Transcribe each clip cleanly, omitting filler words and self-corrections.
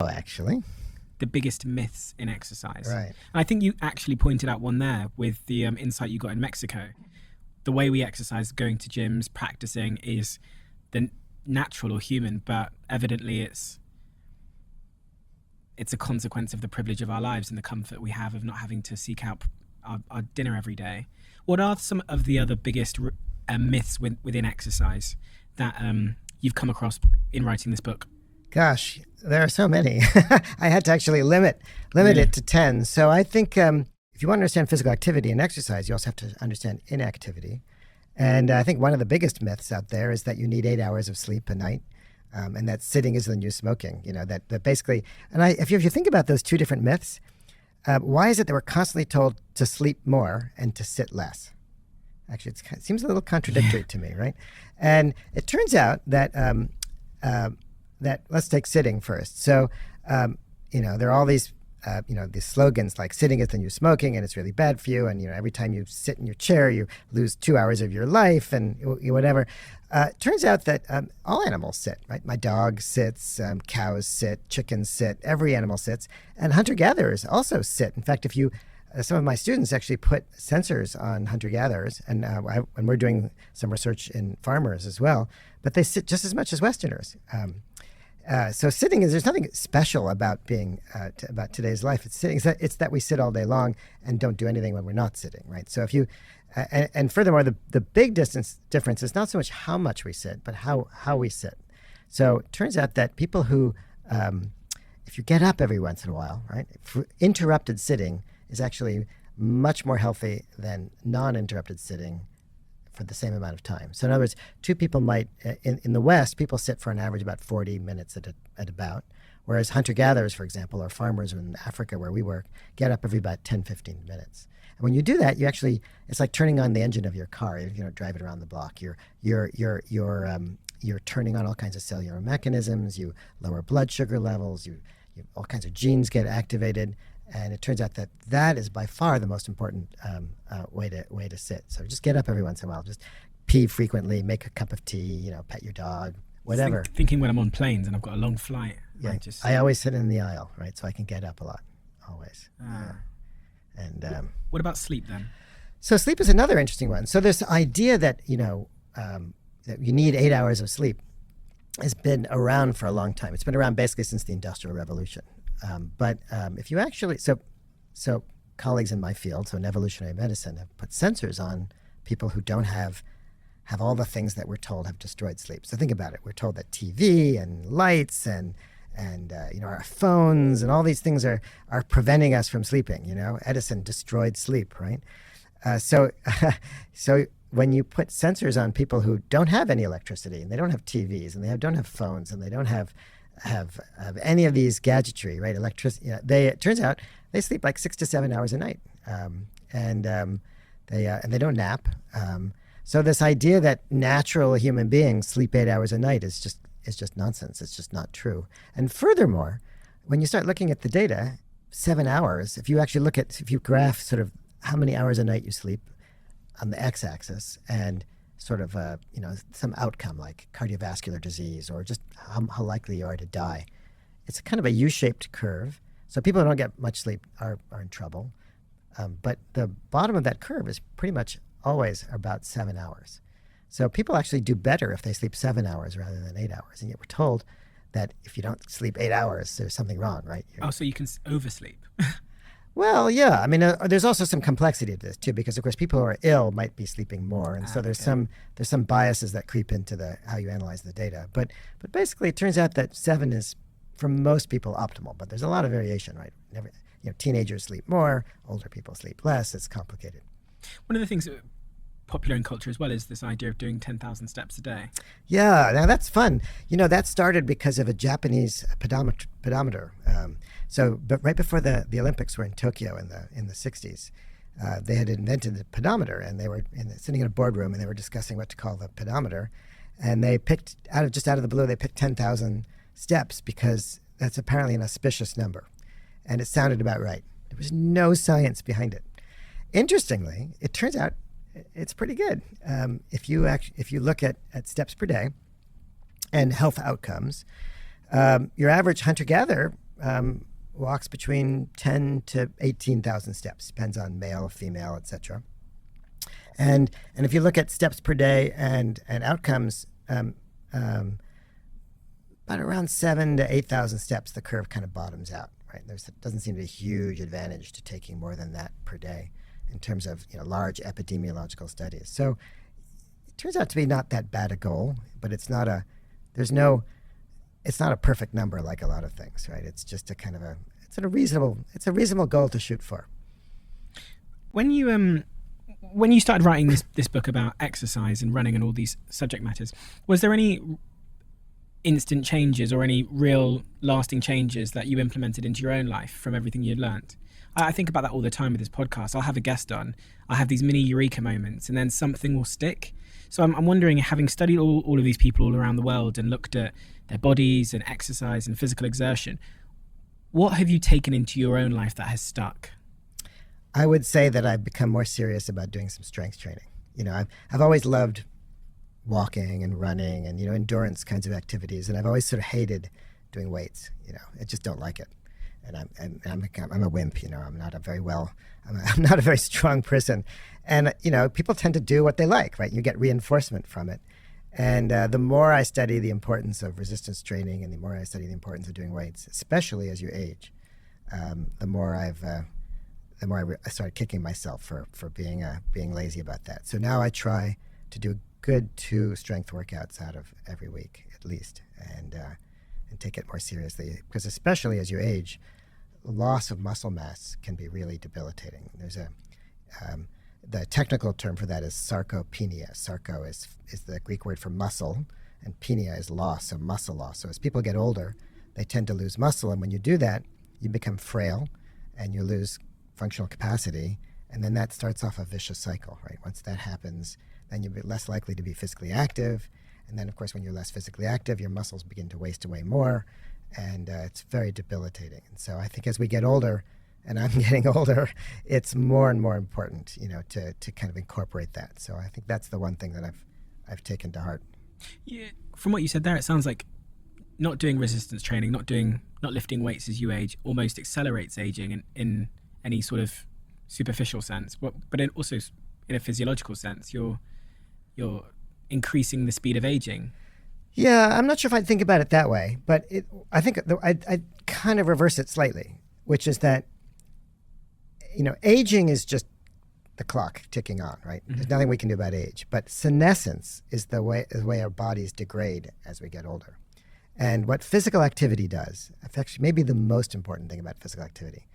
Oh, actually. The biggest myths in exercise. Right. And I think you actually pointed out one there with the insight you got in Mexico. The way we exercise, going to gyms, practicing, is the natural or human, but evidently it's a consequence of the privilege of our lives and the comfort we have of not having to seek out our dinner every day. What are some of the other biggest myths within exercise that you've come across in writing this book? Gosh, there are so many. I had to actually limit it to 10. So I think if you want to understand physical activity and exercise, you also have to understand inactivity. And I think one of the biggest myths out there is that you need 8 hours of sleep a night, and that sitting is the new smoking. That basically, and if you think about those two different myths, why is it that we're constantly told to sleep more and to sit less? Actually, it seems a little contradictory to me, right? And it turns out that that let's take sitting first. So, there are all these, these slogans like sitting is the new smoking and it's really bad for you. And, every time you sit in your chair, you lose 2 hours of your life and whatever. Turns out that all animals sit, right? My dog sits, cows sit, chickens sit, every animal sits. And hunter-gatherers also sit. In fact, some of my students actually put sensors on hunter-gatherers, and we're doing some research in farmers as well, but they sit just as much as Westerners. So sitting there's nothing special about about today's life. It's sitting. It's that we sit all day long and don't do anything when we're not sitting, right? So if you, and furthermore, the big difference is not so much how much we sit, but how we sit. So it turns out that people who, if you get up every once in a while, right, interrupted sitting is actually much more healthy than non-interrupted sitting for the same amount of time. So in other words, two people might, in the West, people sit for an average about 40 minutes at about, whereas hunter-gatherers, for example, or farmers in Africa where we work, get up every about 10, 15 minutes. And when you do that, it's like turning on the engine of your car. You don't drive it around the block. You're turning on all kinds of cellular mechanisms. You lower blood sugar levels. All kinds of genes get activated. And it turns out that is by far the most important way to sit. So just get up every once in a while. Just pee frequently, make a cup of tea, pet your dog, whatever. Thinking when I'm on planes and I've got a long flight. Yeah, I always sit in the aisle, right? So I can get up a lot, always. And what about sleep then? So sleep is another interesting one. So this idea that that you need 8 hours of sleep has been around for a long time. It's been around basically since the Industrial Revolution. But if you actually, so colleagues in my field, so in evolutionary medicine, have put sensors on people who don't have all the things that we're told have destroyed sleep. So think about it. We're told that TV and lights and our phones and all these things are preventing us from sleeping. Edison destroyed sleep, right? So when you put sensors on people who don't have any electricity and they don't have TVs and they don't have phones and they don't have any of these gadgetry, right? Electricity. It turns out they sleep like 6 to 7 hours a night, and they don't nap. So this idea that natural human beings sleep 8 hours a night is just nonsense. It's just not true. And furthermore, when you start looking at the data, 7 hours. If you graph sort of how many hours a night you sleep on the x-axis and sort of some outcome like cardiovascular disease or just how likely you are to die. It's kind of a U-shaped curve. So people who don't get much sleep are in trouble. But the bottom of that curve is pretty much always about 7 hours. So people actually do better if they sleep 7 hours rather than 8 hours. And yet we're told that if you don't sleep 8 hours, there's something wrong, right? So you can oversleep. Well, yeah. I mean, there's also some complexity to this too, because of course people who are ill might be sleeping more, and so there's some biases that creep into how you analyze the data. But basically, it turns out that 7 is for most people optimal. But there's a lot of variation, right? Teenagers sleep more, older people sleep less. It's complicated. One of the things popular in culture as well is this idea of doing 10,000 steps a day. Yeah, now that's fun. That started because of a Japanese pedometer. But right before the Olympics were in Tokyo in the 60s, they had invented the pedometer, and they were sitting in a boardroom and they were discussing what to call the pedometer, and they picked out of the blue, they picked 10,000 steps because that's apparently an auspicious number, and it sounded about right. There was no science behind it. Interestingly, it turns out it's pretty good. If you look at steps per day and health outcomes, your average hunter-gatherer walks between 10 to 18,000 steps, depends on male, female, etc. And if you look at steps per day and outcomes, about around 7 to 8,000 steps, the curve kind of bottoms out. Right, there doesn't seem to be a huge advantage to taking more than that per day in terms of large epidemiological studies. So it turns out to be not that bad a goal, but it's not a perfect number like a lot of things, right? It's just it's a reasonable goal to shoot for. When you started writing this book about exercise and running and all these subject matters, was there any instant changes or any real lasting changes that you implemented into your own life from everything you'd learnt? I think about that all the time with this podcast. I'll have a guest on, I'll have these mini eureka moments, and then something will stick. So I'm wondering, having studied all of these people all around the world and looked at their bodies and exercise and physical exertion, what have you taken into your own life that has stuck? I would say that I've become more serious about doing some strength training. I've always loved walking and running and endurance kinds of activities, and I've always sort of hated doing weights. I just don't like it, and I'm a wimp. I'm not a very strong person, and people tend to do what they like, right? You get reinforcement from it, and the more I study the importance of resistance training, and the more I study the importance of doing weights, especially as you age, the more I started kicking myself for being lazy about that. So now I try to do good 2 strength workouts out of every week at least, and take it more seriously, because especially as you age, loss of muscle mass can be really debilitating. There's the technical term for that is sarcopenia. Sarco is the Greek word for muscle, and penia is loss, so muscle loss. So as people get older, they tend to lose muscle, and when you do that, you become frail and you lose functional capacity, and then that starts off a vicious cycle, right? Once that happens, then you're less likely to be physically active. And then, of course, when you're less physically active, your muscles begin to waste away more, and it's very debilitating. And so I think as we get older, and I'm getting older, it's more and more important, to kind of incorporate that. So I think that's the one thing that I've taken to heart. Yeah, from what you said there, it sounds like not doing resistance training, not lifting weights as you age, almost accelerates aging in any sort of superficial sense, but it also in a physiological sense, you're increasing the speed of aging. Yeah, I'm not sure if I'd think about it that way, but I think I'd kind of reverse it slightly, which is that, aging is just the clock ticking on, right? Mm-hmm. There's nothing we can do about age, but senescence is the way our bodies degrade as we get older. And what physical activity does, actually maybe the most important thing about physical activity,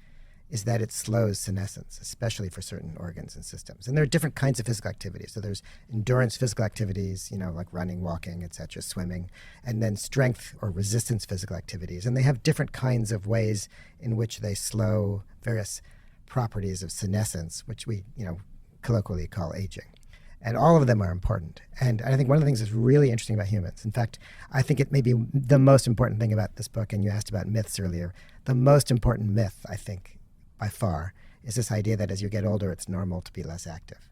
is that it slows senescence, especially for certain organs and systems. And there are different kinds of physical activities. So there's endurance physical activities, like running, walking, etc., swimming, and then strength or resistance physical activities. And they have different kinds of ways in which they slow various properties of senescence, which we, colloquially call aging. And all of them are important. And I think one of the things that's really interesting about humans, in fact, I think it may be the most important thing about this book, and you asked about myths earlier, the most important myth, I think, by far, is this idea that as you get older, it's normal to be less active.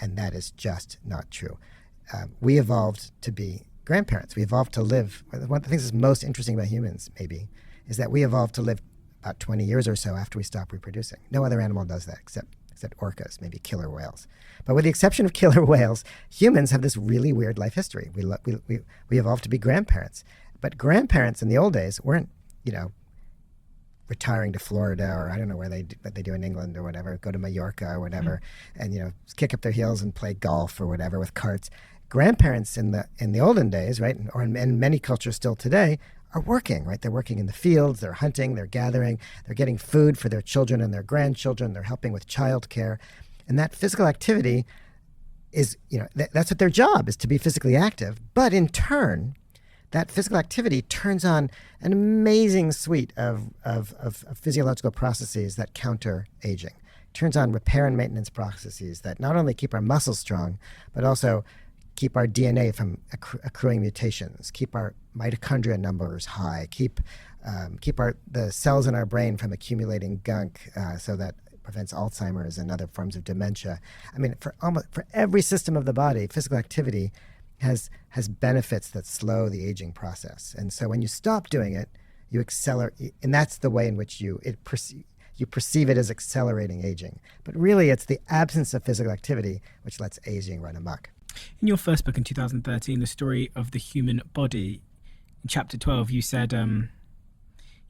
And that is just not true. We evolved to be grandparents. We evolved to live. One of the things that's most interesting about humans, maybe, is that we evolved to live about 20 years or so after we stop reproducing. No other animal does that except orcas, maybe killer whales. But with the exception of killer whales, humans have this really weird life history. We evolved to be grandparents. But grandparents in the old days weren't, retiring to Florida, or I don't know what they do in England or whatever, go to Mallorca or whatever, and kick up their heels and play golf or whatever with carts. Grandparents in the olden days, right, or in many cultures still today, are working, right? They're working in the fields, they're hunting, they're gathering, they're getting food for their children and their grandchildren, they're helping with childcare, and that physical activity is, that's what their job is, to be physically active. But in turn, that physical activity turns on an amazing suite of physiological processes that counter aging. It turns on repair and maintenance processes that not only keep our muscles strong, but also keep our DNA from accruing mutations, keep our mitochondria numbers high, keep the cells in our brain from accumulating gunk, so that prevents Alzheimer's and other forms of dementia. I mean, for every system of the body, physical activity has benefits that slow the aging process. And so when you stop doing it, you accelerate, and that's the way in which you perceive it as accelerating aging. But really, it's the absence of physical activity which lets aging run amok. In your first book in 2013, The Story of the Human Body, in chapter 12, you said, you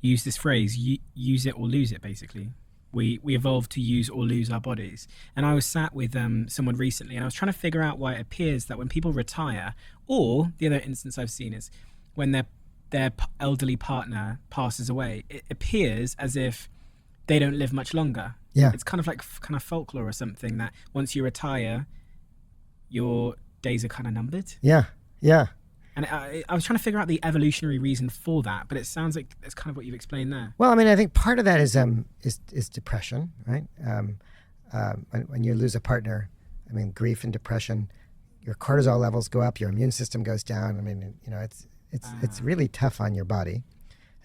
used this phrase, use it or lose it, basically. We evolved to use or lose our bodies. And I was sat with someone recently, and I was trying to figure out why it appears that when people retire, or the other instance I've seen is when their elderly partner passes away, it appears as if they don't live much longer. Yeah. It's kind of like folklore or something, that once you retire, your days are kind of numbered. Yeah, yeah. And I was trying to figure out the evolutionary reason for that, but it sounds like that's kind of what you've explained there. Well, I mean, I think part of that is depression, right? When you lose a partner, I mean, grief and depression, your cortisol levels go up, your immune system goes down. I mean, it's really tough on your body.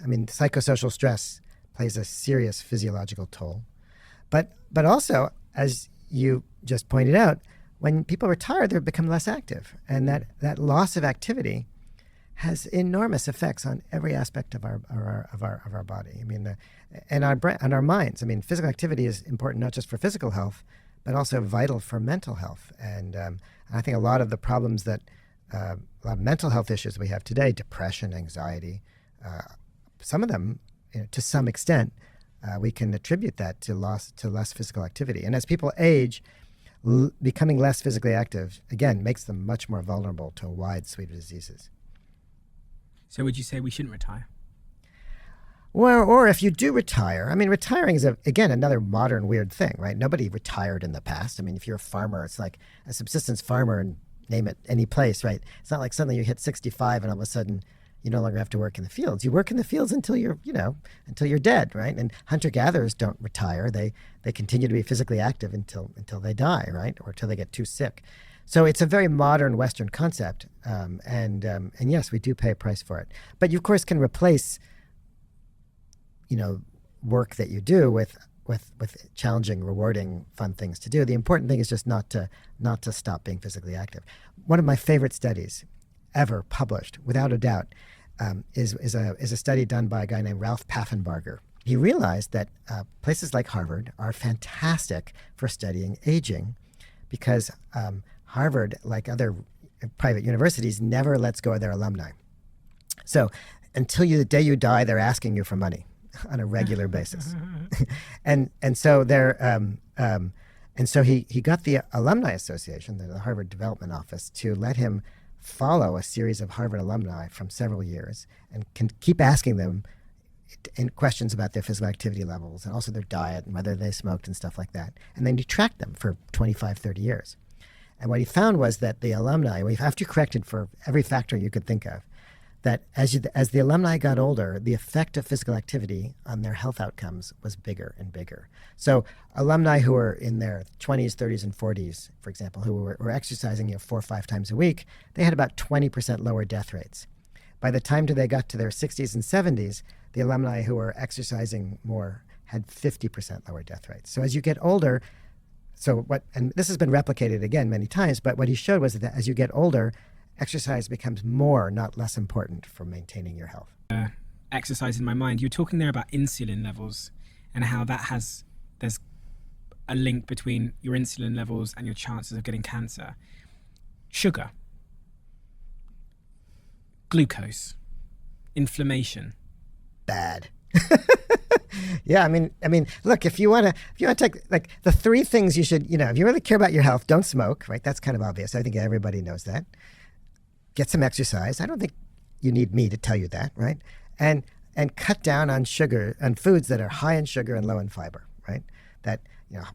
I mean, psychosocial stress plays a serious physiological toll, but also, as you just pointed out, when people retire, they become less active, and that loss of activity has enormous effects on every aspect of our body. I mean, and our minds. I mean, physical activity is important not just for physical health, but also vital for mental health. And I think a lot of the problems that a lot of mental health issues we have today, depression, anxiety, some of them, to some extent, we can attribute that to less physical activity. And as people age, becoming less physically active, again, makes them much more vulnerable to a wide suite of diseases. So would you say we shouldn't retire? Or if you do retire, I mean, retiring is, again, another modern weird thing, right? Nobody retired in the past. I mean, if you're a farmer, it's like a subsistence farmer, and name it any place, right? It's not like suddenly you hit 65 and all of a sudden you no longer have to work in the fields. You work in the fields until you're dead, right? And hunter-gatherers don't retire. They continue to be physically active until they die, right? Or until they get too sick. So it's a very modern Western concept. And yes, we do pay a price for it. But you, of course, can replace, work that you do with challenging, rewarding, fun things to do. The important thing is just not to stop being physically active. One of my favorite studies ever published, without a doubt, is a study done by a guy named Ralph Paffenbarger. He realized that places like Harvard are fantastic for studying aging because Harvard, like other private universities, never lets go of their alumni. So until the day you die, they're asking you for money on a regular basis. and so he got the Alumni Association, the Harvard Development Office, to let him follow a series of Harvard alumni from several years and can keep asking them questions about their physical activity levels and also their diet and whether they smoked and stuff like that. And then he tracked them for 25, 30 years. And what he found was that the alumni, after you corrected for every factor you could think of, that as the alumni got older, the effect of physical activity on their health outcomes was bigger and bigger. So alumni who were in their 20s, 30s, and 40s, for example, who were exercising 4 or 5 times a week, they had about 20% lower death rates. By the time they got to their 60s and 70s, the alumni who were exercising more had 50% lower death rates. So as you get older, and this has been replicated again many times, but what he showed was that as you get older, exercise becomes more, not less important for maintaining your health. Exercise in my mind. You're talking there about insulin levels and how there's a link between your insulin levels and your chances of getting cancer. Sugar, glucose, inflammation. Bad. Yeah, I mean, look, if you want to take like the 3 things you should, if you really care about your health, don't smoke, right? That's kind of obvious. I think everybody knows that. Get some exercise. I don't think you need me to tell you that, right? And cut down on sugar, on foods that are high in sugar and low in fiber, right? That,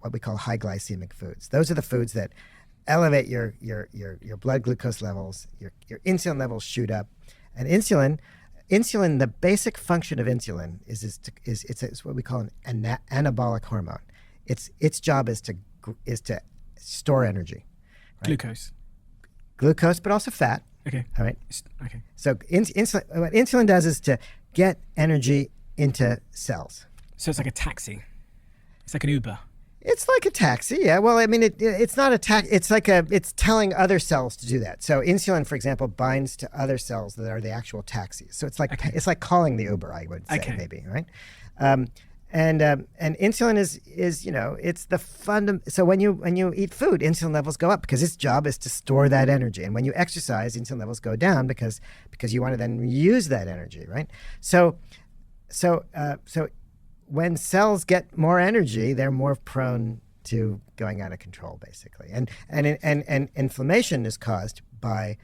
what we call high glycemic foods. Those are the foods that elevate your blood glucose levels, your insulin levels shoot up. And insulin, the basic function of insulin is what we call an anabolic hormone. Its job is to store energy. Right? Glucose, but also fat. Okay. All right. Okay. So what insulin does is to get energy into cells. So it's like a taxi. It's like an Uber. It's like a taxi, yeah. Well, I mean, it's not a tax. It's telling other cells to do that. So insulin, for example, binds to other cells that are the actual taxis. So Okay. it's like calling the Uber, I would say, Okay. maybe, right? Um, and insulin is it's the So when you eat food, insulin levels go up because its job is to store that energy. And when you exercise, insulin levels go down because you want to then use that energy, right? So when cells get more energy, they're more prone to going out of control, basically. And inflammation is caused by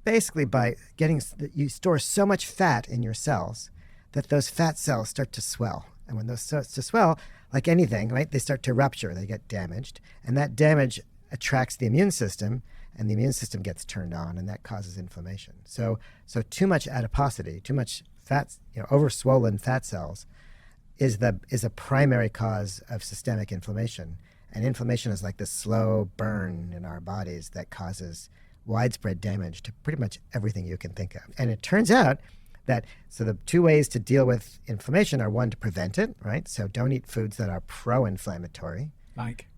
getting you store so much fat in your cells that those fat cells start to swell. And when those start to swell, like anything, right, they start to rupture, they get damaged, and that damage attracts the immune system, and the immune system gets turned on, and that causes inflammation. So too much adiposity, too much fat, overswollen fat cells is a primary cause of systemic inflammation. And inflammation is like this slow burn in our bodies that causes widespread damage to pretty much everything you can think of. And it turns out that the two ways to deal with inflammation are, one, to prevent it, right? So don't eat foods that are pro-inflammatory. Like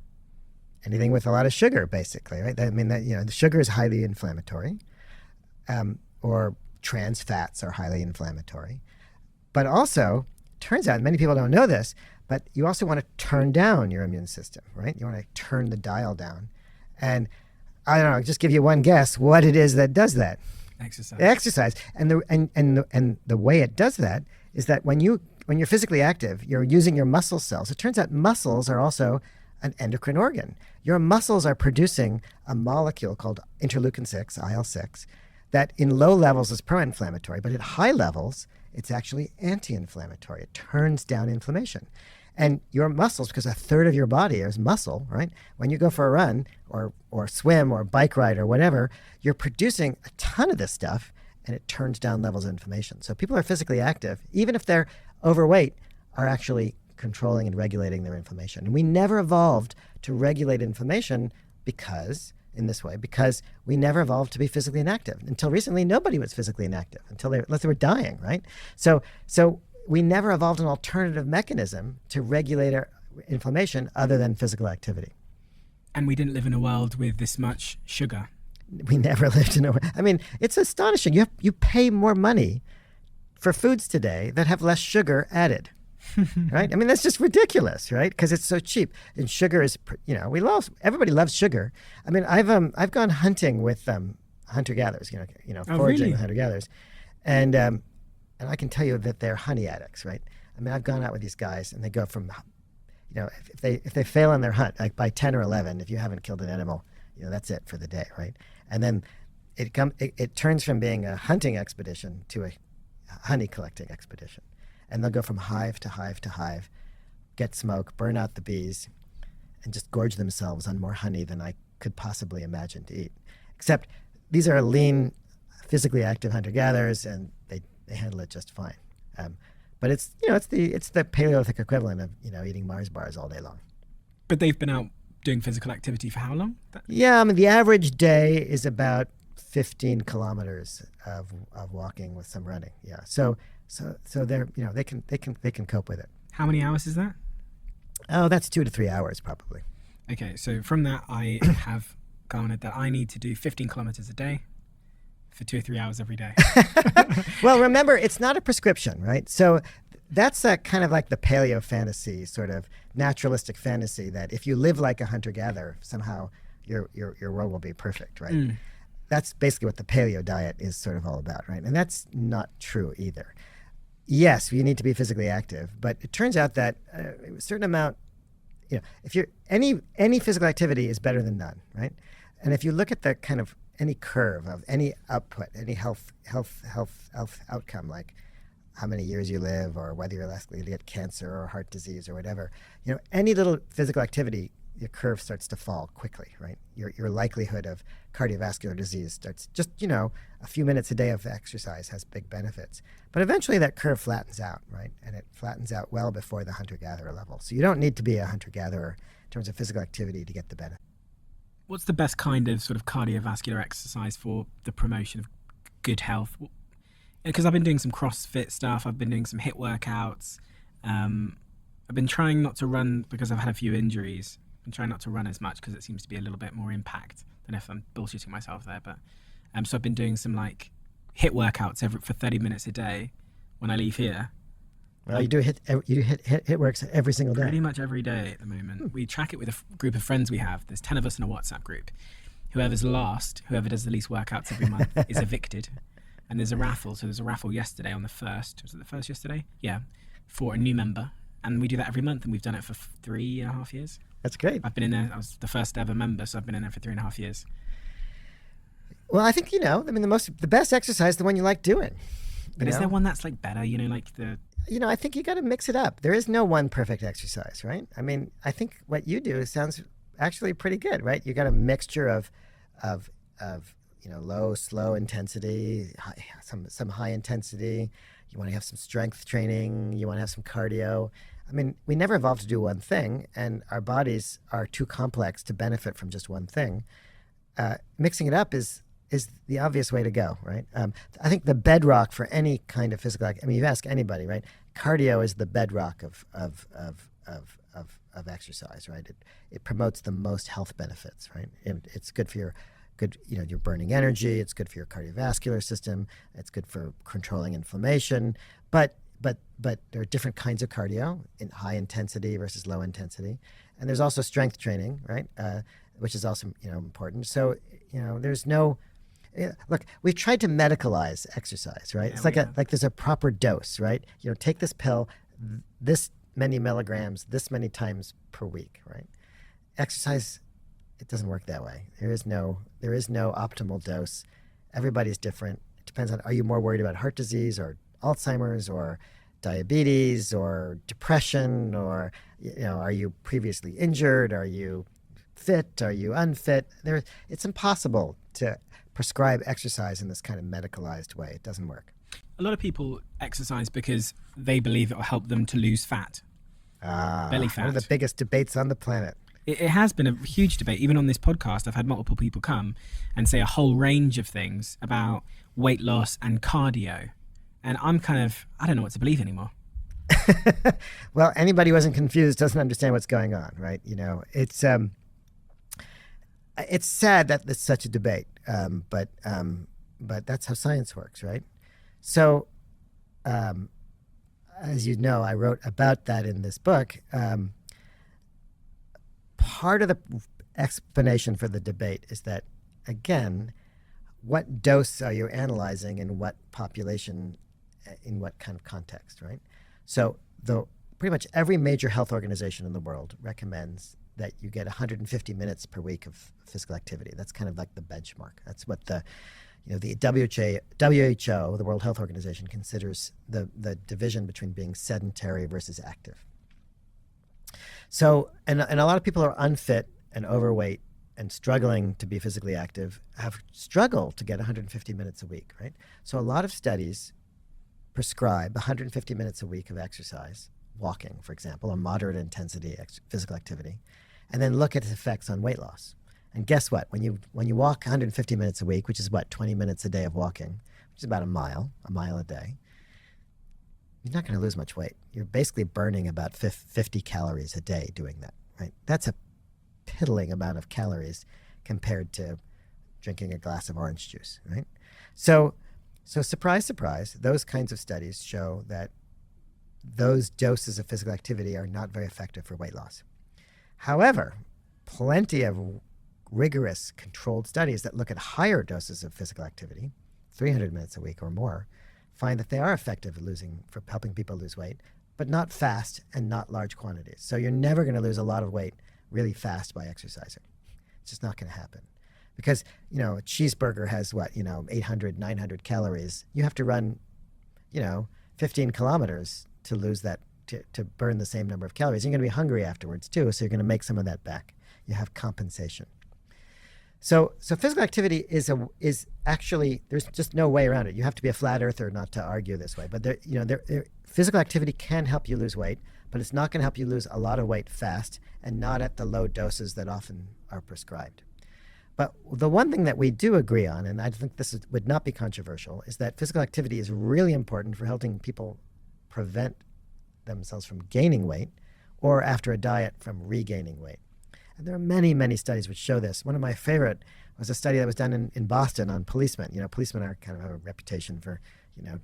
Anything with a lot of sugar, basically, right? I mean, the sugar is highly inflammatory, or trans fats are highly inflammatory. But also, turns out, many people don't know this, but you also want to turn down your immune system, right? You want to turn the dial down. And I don't know, just give you one guess what it is that does that. Exercise. And the way it does that is that when you're physically active, you're using your muscle cells. It turns out muscles are also an endocrine organ. Your muscles are producing a molecule called interleukin-6, IL-6, that in low levels is pro-inflammatory, but at high levels, it's actually anti-inflammatory. It turns down inflammation. And your muscles, because a third of your body is muscle, right? When you go for a run or swim or bike ride or whatever, you're producing a ton of this stuff, and it turns down levels of inflammation. So people who are physically active, even if they're overweight, are actually controlling and regulating their inflammation. And we never evolved to regulate inflammation because we never evolved to be physically inactive. Until recently, nobody was physically inactive unless they were dying, right? So we never evolved an alternative mechanism to regulate our inflammation other than physical activity. And we didn't live in a world with this much sugar. We never lived in a world. I mean, it's astonishing. You pay more money for foods today that have less sugar added. Right? I mean, that's just ridiculous, right? Because it's so cheap. And sugar is, everybody loves sugar. I mean, I've gone hunting with hunter-gatherers, foraging really? with hunter-gatherers. And I can tell you that they're honey addicts, right? I mean, I've gone out with these guys, and they go from, if they fail on their hunt, like by 10 or 11, if you haven't killed an animal, that's it for the day, right? And then it turns from being a hunting expedition to a honey collecting expedition. And they'll go from hive to hive to hive, get smoke, burn out the bees, and just gorge themselves on more honey than I could possibly imagine to eat. Except these are lean, physically active hunter-gatherers, and they handle it just fine. But it's the Paleolithic equivalent of eating Mars bars all day long. But they've been out doing physical activity for how long? Yeah, I mean, the average day is about 15 kilometers of walking with some running. Yeah, so they're they can cope with it. How many hours is that? Oh, that's 2 to 3 hours probably. Okay, so from that I have garnered that I need to do 15 kilometers a day for 2 or 3 hours every day. Well, remember, it's not a prescription, right? So that's kind of like the paleo fantasy, sort of naturalistic fantasy that if you live like a hunter-gatherer, somehow your world will be perfect, right? Mm. That's basically what the paleo diet is sort of all about, right? And that's not true either. Yes, you need to be physically active, but it turns out that a certain amount, if you're any physical activity is better than none, right? And if you look at the kind of any curve of any output, any health outcome, like how many years you live or whether you're less likely to get cancer or heart disease or whatever, any little physical activity, your curve starts to fall quickly, right? Your likelihood of cardiovascular disease starts just, a few minutes a day of exercise has big benefits. But eventually that curve flattens out, right? And it flattens out well before the hunter-gatherer level. So you don't need to be a hunter-gatherer in terms of physical activity to get the benefit. What's the best kind of sort of cardiovascular exercise for the promotion of good health? Because I've been doing some CrossFit stuff. I've been doing some HIIT workouts. I've I've been trying not to run because I've had a few injuries. I've been trying not to run as much because it seems to be a little bit more impact than if I'm bullshitting myself there. But so I've been doing some like hit workouts for 30 minutes a day when I leave here. Well, you do hit works every single day. Pretty much every day at the moment. We track it with a group of friends we have. There's 10 of us in a WhatsApp group. Whoever's last, whoever does the least workouts every month is evicted. And there's a raffle. So there's a raffle yesterday on the 1st. Was it the 1st yesterday? Yeah. For a new member. And we do that every month. And we've done it for 3.5 years. That's great. I've been in there. I was the first ever member. So I've been in there for 3.5 years. Well, I think, the best exercise is the one you like doing. But is there one that's like better? Like the... I think you got to mix it up. There is no one perfect exercise, right? I mean, I think what you do sounds actually pretty good, right? You got a mixture of low, slow intensity, some high intensity. You want to have some strength training. You want to have some cardio. I mean, we never evolved to do one thing, and our bodies are too complex to benefit from just one thing. Mixing it up is the obvious way to go, right? I think the bedrock for any kind of physical activity, I mean, you ask anybody, right? Cardio is the bedrock of exercise, right? It promotes the most health benefits, right? It's good for you're burning energy. It's good for your cardiovascular system. It's good for controlling inflammation. But there are different kinds of cardio, in high intensity versus low intensity, and there's also strength training, right? Which is also important. So there's no. Look, we've tried to medicalize exercise, right? Yeah, It's like there's a proper dose, right? Take this pill, this many milligrams, this many times per week, right? Exercise, it doesn't work that way. There is no optimal dose. Everybody's different. It depends on, are you more worried about heart disease or Alzheimer's or diabetes or depression, or are you previously injured? Are you fit? Are you unfit? It's impossible to prescribe exercise in this kind of medicalized way. It doesn't work. A lot of people exercise because they believe it will help them to lose fat. Belly fat. One of the biggest debates on the planet. It has been a huge debate. Even on this podcast, I've had multiple people come and say a whole range of things about weight loss and cardio. And I'm I don't know what to believe anymore. Well, anybody who wasn't confused doesn't understand what's going on, right? It's sad that it's such a debate, but that's how science works, right? So, as you know, I wrote about that in this book. Part of the explanation for the debate is that, again, what dose are you analyzing in what population, in what kind of context, right? So pretty much every major health organization in the world recommends that you get 150 minutes per week of physical activity. That's kind of like the benchmark. That's what the WHO, the World Health Organization, considers the division between being sedentary versus active. So, and a lot of people are unfit and overweight and struggling to be physically active, have struggled to get 150 minutes a week, right? So a lot of studies prescribe 150 minutes a week of exercise, walking, for example, or moderate intensity physical activity, and then look at its effects on weight loss. And guess what? When you walk 150 minutes a week, which is 20 minutes a day of walking, which is about a mile a day, you're not going to lose much weight. You're basically burning about 50 calories a day doing that, right? That's a piddling amount of calories compared to drinking a glass of orange juice, right? So surprise, surprise, those kinds of studies show that those doses of physical activity are not very effective for weight loss. However, plenty of rigorous controlled studies that look at higher doses of physical activity, 300 minutes a week or more, find that they are effective for helping people lose weight, but not fast and not large quantities. So you're never going to lose a lot of weight really fast by exercising. It's just not going to happen. Because, a cheeseburger has 800, 900 calories. You have to run, 15 kilometers to lose that, to burn the same number of calories. You're going to be hungry afterwards too, so you're going to make some of that back. You have compensation. So physical activity is actually, there's just no way around it. You have to be a flat earther not to argue this way. But physical activity can help you lose weight, but it's not going to help you lose a lot of weight fast and not at the low doses that often are prescribed. But the one thing that we do agree on, and I think this would not be controversial, is that physical activity is really important for helping people prevent themselves from gaining weight or after a diet from regaining weight. And there are many, many studies which show this. One of my favorite was a study that was done in Boston on policemen. Policemen are kind of have a reputation for,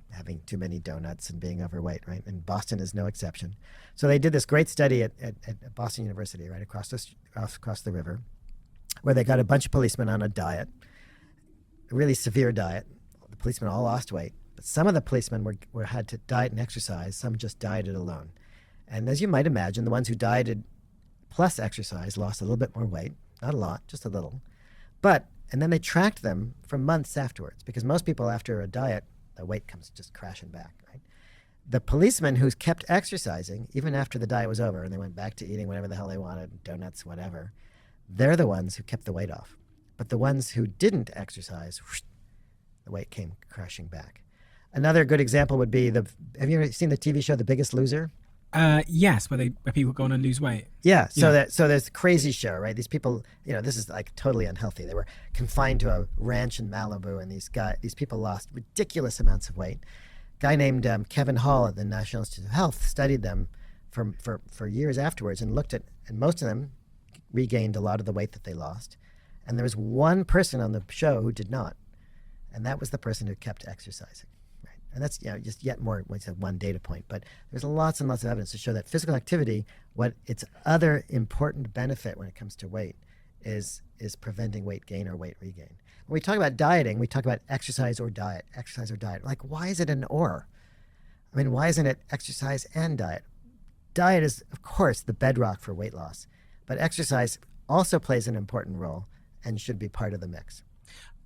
having too many donuts and being overweight, right? And Boston is no exception. So they did this great study at Boston University, right across the river, where they got a bunch of policemen on a diet, a really severe diet. The policemen all lost weight, but some of the policemen had to diet and exercise. Some just dieted alone. And as you might imagine, the ones who dieted plus exercise lost a little bit more weight, not a lot, just a little. And then they tracked them for months afterwards, because most people after a diet, the weight comes just crashing back, right? The policemen who kept exercising, even after the diet was over and they went back to eating whatever the hell they wanted, donuts, whatever, they're the ones who kept the weight off. But the ones who didn't exercise, whoosh, the weight came crashing back. Another good example would be have you ever seen the TV show The Biggest Loser? Yes, where people go on and lose weight. Yeah. So there's a crazy show, right? These people, this is like totally unhealthy. They were confined to a ranch in Malibu, and these people lost ridiculous amounts of weight. A guy named Kevin Hall at the National Institute of Health studied them for years afterwards and looked at, and most of them regained a lot of the weight that they lost. And there was one person on the show who did not, and that was the person who kept exercising. And that's just yet more, it's one data point. But there's lots and lots of evidence to show that physical activity, what its other important benefit when it comes to weight is preventing weight gain or weight regain. When we talk about dieting, we talk about exercise or diet. Like, why is it an or? I mean, why isn't it exercise and diet? Diet is, of course, the bedrock for weight loss. But exercise also plays an important role and should be part of the mix.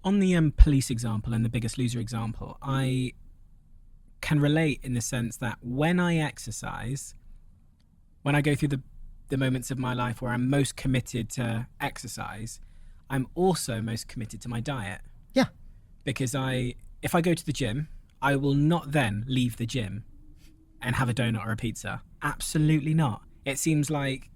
On the police example and the Biggest Loser example, I can relate in the sense that when I exercise, when I go through the moments of my life where I'm most committed to exercise, I'm also most committed to my diet. Yeah. Because if I go to the gym, I will not then leave the gym and have a donut or a pizza. Absolutely not. It seems like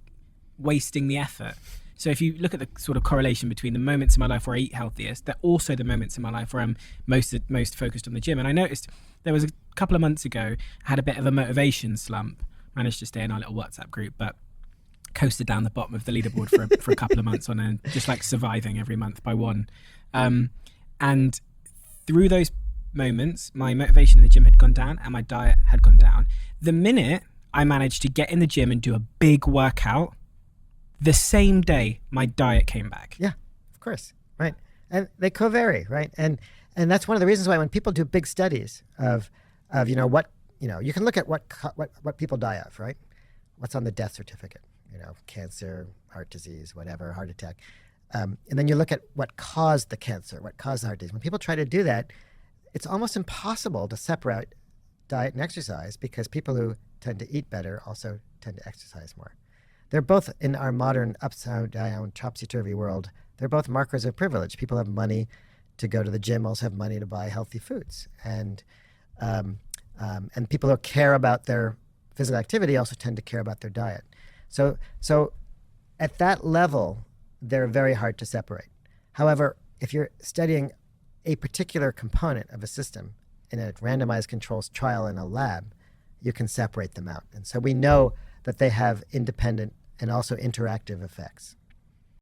wasting the effort. So if you look at the sort of correlation between the moments in my life where I eat healthiest, they're also the moments in my life where I'm most focused on the gym. And I noticed there was a couple of months ago, I had a bit of a motivation slump. Managed to stay in our little WhatsApp group, but coasted down the bottom of the leaderboard for a couple of months on just like surviving every month by one. And through those moments, my motivation in the gym had gone down and my diet had gone down. The minute I managed to get in the gym and do a big workout, the same day my diet came back. Yeah, of course, right. And they co-vary, right? And that's one of the reasons why when people do big studies of what you can look at what people die of, right? What's on the death certificate? Cancer, heart disease, whatever, heart attack. And then you look at what caused the cancer, what caused the heart disease. When people try to do that, it's almost impossible to separate diet and exercise, because people who tend to eat better also tend to exercise more. They're both, in our modern upside down, topsy-turvy world, they're both markers of privilege. People have money to go to the gym, also have money to buy healthy foods. And people who care about their physical activity also tend to care about their diet. So at that level, they're very hard to separate. However, if you're studying a particular component of a system in a randomized controls trial in a lab, you can separate them out. And so we know that they have independent and also interactive effects.